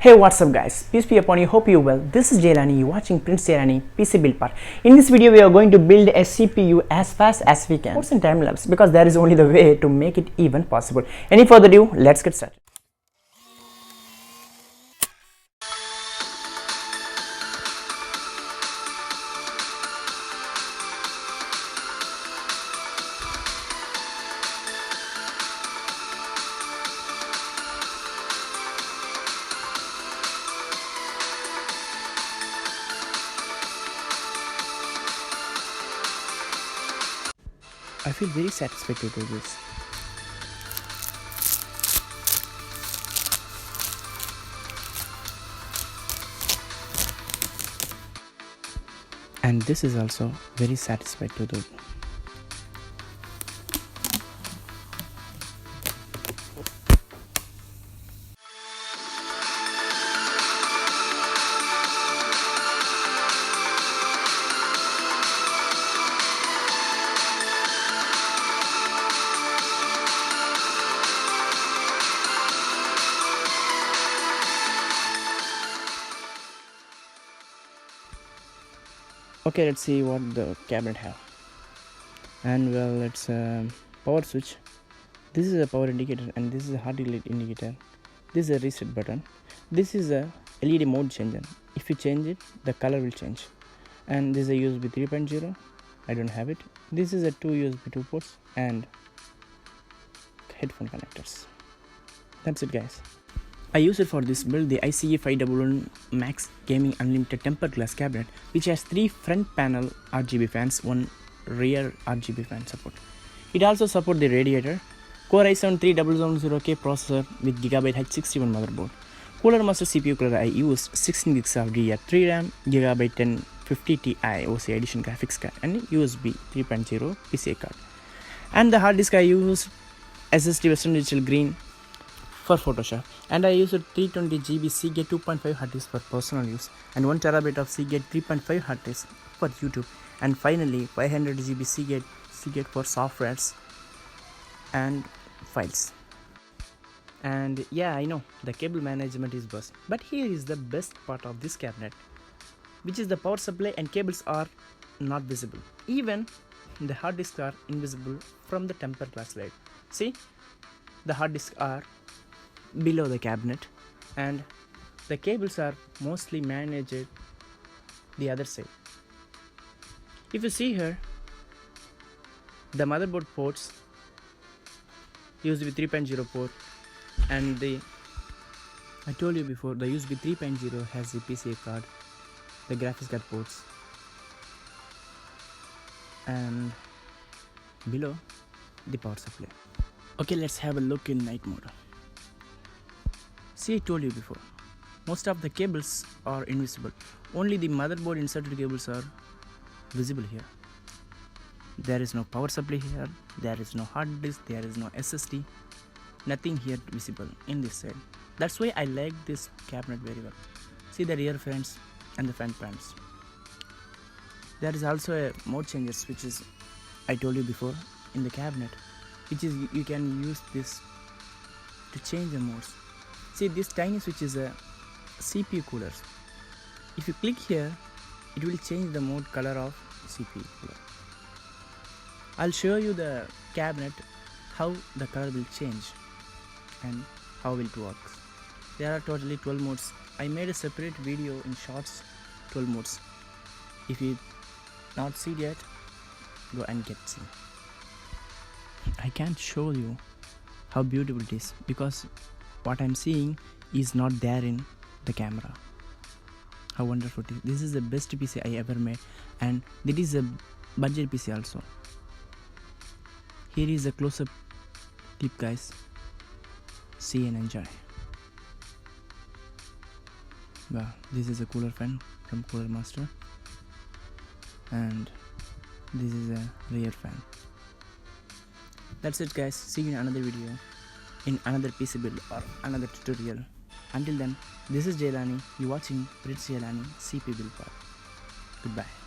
Hey, what's up guys, peace be upon you, hope you well. This is Jailani, you watching Prince Jailani PC build part. In this video we are going to build a CPU as fast as we can. What's in time lapse, because that is only the way to make it even possible. Any further ado, let's get started. I feel very satisfied to do this. And this is also very satisfied to do. Okay, let's see what the cabinet have. And well, it's a power switch. This is a power indicator and this is a hard delete indicator. This is a reset button. This is a LED mode changer. If you change it, the color will change. And this is a USB 3.0. I don't have it. This is a 2 USB 2 ports and headphone connectors. That's it guys. I use it for this build, the ICE 511 Max Gaming Unlimited tempered glass cabinet, which has 3 front panel RGB fans, 1 rear RGB fan support. It also supports the radiator, Core i7-3700K processor with gigabyte H61 motherboard. Cooler master CPU cooler I used 16 gigs of DDR3 RAM, gigabyte 1050 Ti OC edition graphics card and USB 3.0 PCI card. And the hard disk I used SSD Western Digital Green for Photoshop, and I used 320 GB Seagate 2.5 hard disk for personal use and 1 TB of Seagate 3.5 hard disk for YouTube, and finally 500 GB Seagate for softwares and files. And yeah, I know the cable management is bust, but here is the best part of this cabinet, which is the power supply and cables are not visible. Even the hard disks are invisible from the tempered glass slide. See, the hard disks are below the cabinet and the cables are mostly managed the other side. If you see here, the motherboard ports USB 3.0 port, and I told you before, the USB 3.0 has the PCI card, the graphics card ports, and below the power supply. Okay, let's have a look in night mode. See, I told you before, most of the cables are invisible. Only the motherboard inserted cables are visible here. There is no power supply here, there is no hard disk, there is no SSD, nothing here visible in this side. That's why I like this cabinet very well. See the rear fans and the front fans. There is also a mode changer switch, is I told you before, in the cabinet, which is you can use this to change the modes. See, this tiny switch is a CPU cooler. If you click here, it will change the mode color of CPU cooler. I'll show you the cabinet how the color will change and how it works. There are totally 12 modes. I made a separate video in shorts, 12 modes. If you not see yet, go and get seen. I can't show you how beautiful it is because what I'm seeing is not there in the camera. How wonderful it is. This is the best PC I ever made, and it is a budget PC also. Here is a close-up clip guys. See and enjoy. Well, this is a cooler fan from Cooler Master, and this is a rear fan. That's it guys, see you in another video, in another PC build or another tutorial. Until then, this is Jailani, you watching Prince Jailani CP build part. Goodbye.